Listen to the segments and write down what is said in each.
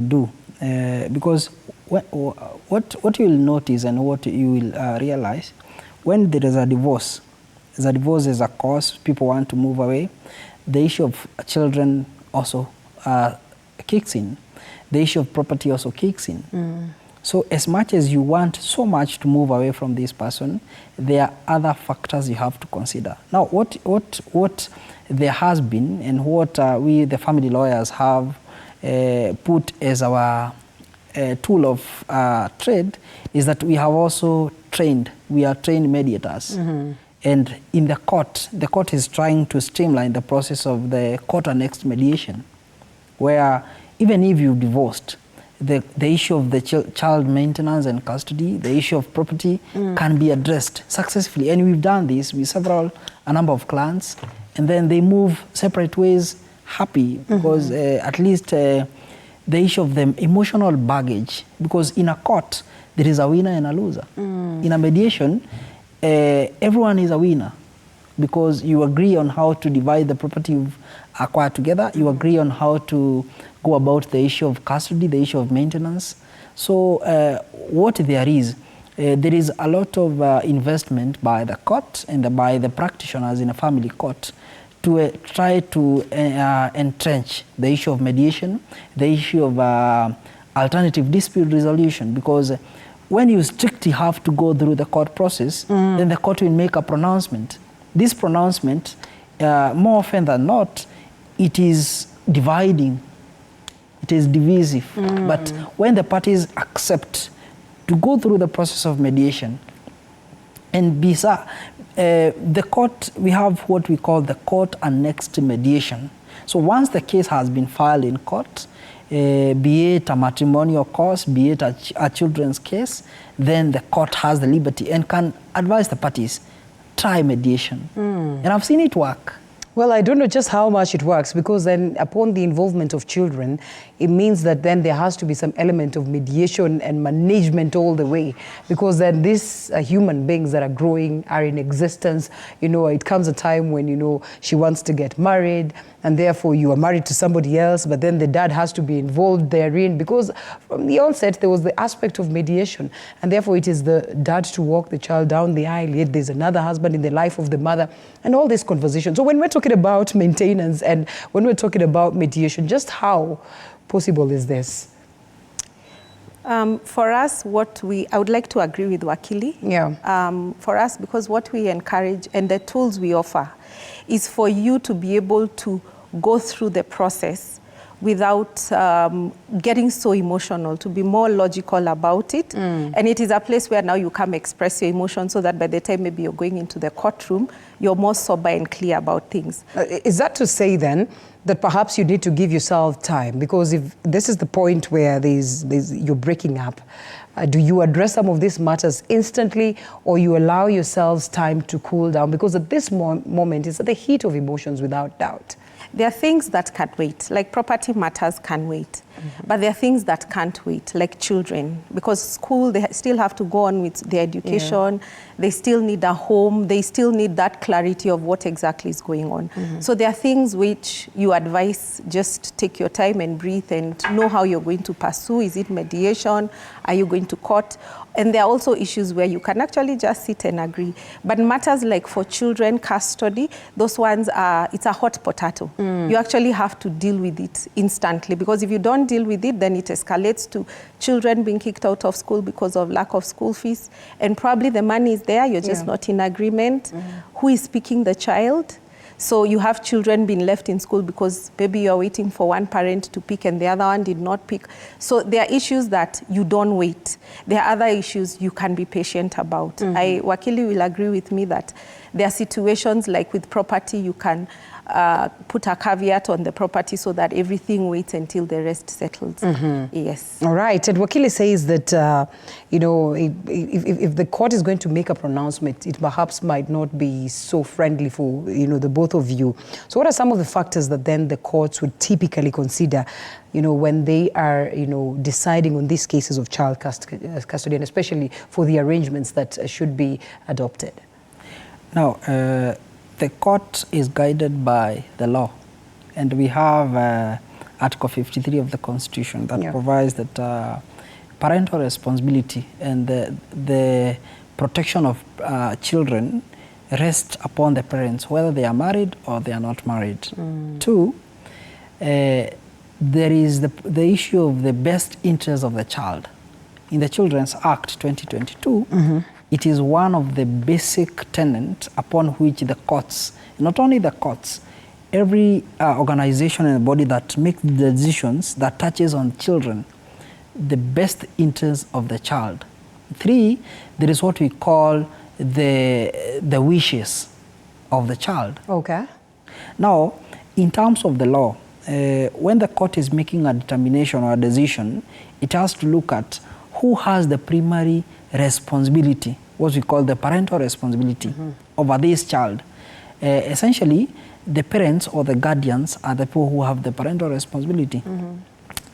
do, because what you will notice and what you will realize, when there is a divorce is a cause, people want to move away, the issue of children also kicks in. The issue of property also kicks in. So as much as you want so much to move away from this person, there are other factors you have to consider. Now, what there has been and what we, the family lawyers, have put as our tool of trade is that we have also trained mediators. And in the court is trying to streamline the process of the court-annexed mediation, where even if you divorced, the issue of the child maintenance and custody, the issue of property can be addressed successfully. And we've done this with a number of clients, and then they move separate ways happy, because at least the issue of the emotional baggage, because in a court, there is a winner and a loser. In a mediation, everyone is a winner, because you agree on how to divide the property you've acquired together, you agree on how to go about the issue of custody, the issue of maintenance. So what there is a lot of investment by the court and by the practitioners in a family court to try to entrench the issue of mediation, the issue of alternative dispute resolution, because when you strictly have to go through the court process, then the court will make a pronouncement. This pronouncement, more often than not, it is dividing, it is divisive. But when the parties accept to go through the process of mediation, and the court, we have what we call the court-annexed mediation. So once the case has been filed in court, be it a matrimonial cause, be it a children's case, then the court has the liberty and can advise the parties, try mediation. And I've seen it work. Well, I don't know just how much it works, because then upon the involvement of children, it means that then there has to be some element of mediation and management all the way, because then these human beings that are growing are in existence. You know, it comes a time when, you know, she wants to get married, and therefore you are married to somebody else, but then the dad has to be involved therein, because from the onset there was the aspect of mediation, and therefore it is the dad to walk the child down the aisle, yet there's another husband in the life of the mother, and all this conversation. So when we're talking about maintenance and when we're talking about mediation, just how possible is this? For us, I would like to agree with Wakili. Yeah. For us, because what we encourage and the tools we offer is for you to be able to go through the process without getting so emotional, to be more logical about it. And it is a place where now you come express your emotions, so that by the time maybe you're going into the courtroom, you're more sober and clear about things. Is that to say then that perhaps you need to give yourself time? Because if this is the point where you're breaking up, do you address some of these matters instantly, or you allow yourselves time to cool down? Because at this moment, it's at the heat of emotions, without doubt. There are things that can wait, like property matters can wait. But there are things that can't wait, like children, because school, they still have to go on with their education. They still need a home. They still need that clarity of what exactly is going on. So there are things which you advise, just take your time and breathe and know how you're going to pursue. Is it mediation? Are you going to court? And there are also issues where you can actually just sit and agree. But matters like for children, custody, those ones it's a hot potato. You actually have to deal with it instantly, because if you don't deal with it, then it escalates to children being kicked out of school because of lack of school fees. And probably the money is there, you're just not in agreement. Who is picking the child? So you have children being left in school because maybe you're waiting for one parent to pick and the other one did not pick. So there are issues that you don't wait. There are other issues you can be patient about. Wakili will agree with me that there are situations like with property, you can put a caveat on the property so that everything waits until the rest settles. Yes. All right. And Wakili says that, you know, if the court is going to make a pronouncement, it perhaps might not be so friendly for, you know, the both of you. So what are some of the factors that then the courts would typically consider, you know, when they are, you know, deciding on these cases of child custody, and especially for the arrangements that should be adopted? Now, the court is guided by the law, and we have Article 53 of the Constitution that provides that parental responsibility and the protection of children rests upon the parents, whether they are married or they are not married. Two, there is the issue of the best interest of the child. In the Children's Act 2022, it is one of the basic tenets upon which the courts, not only the courts, every organization and body that makes the decisions that touches on children, the best interest of the child. Three, there is what we call the wishes of the child. Okay. Now, in terms of the law, when the court is making a determination or a decision, it has to look at who has the primary responsibility, what we call the parental responsibility over this child. Essentially, the parents or the guardians are the people who have the parental responsibility.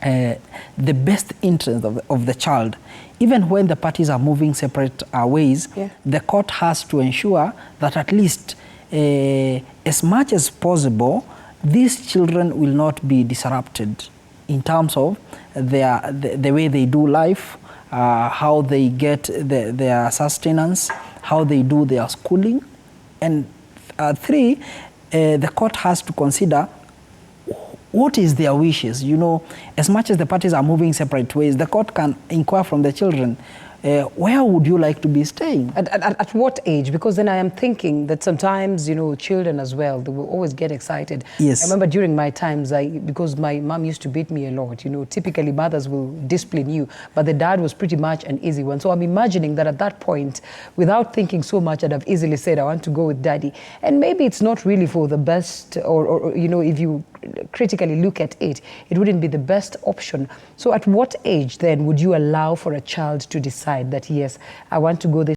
The best interest of the child, even when the parties are moving separate ways, the court has to ensure that at least as much as possible, these children will not be disrupted in terms of the way they do life, how they get their sustenance, how they do their schooling. And three, the court has to consider what is their wishes. You know, as much as the parties are moving separate ways, the court can inquire from the children, where would you like to be staying? At what age? Because then I am thinking that sometimes, you know, children as well, they will always get excited. Yes. I remember during my times, because my mom used to beat me a lot, you know, typically mothers will discipline you, but the dad was pretty much an easy one. So I'm imagining that at that point, without thinking so much, I'd have easily said, I want to go with daddy. And maybe it's not really for the best, or you know, if you critically look at it, it wouldn't be the best option. So at what age then would you allow for a child to decide that, yes, I want to go this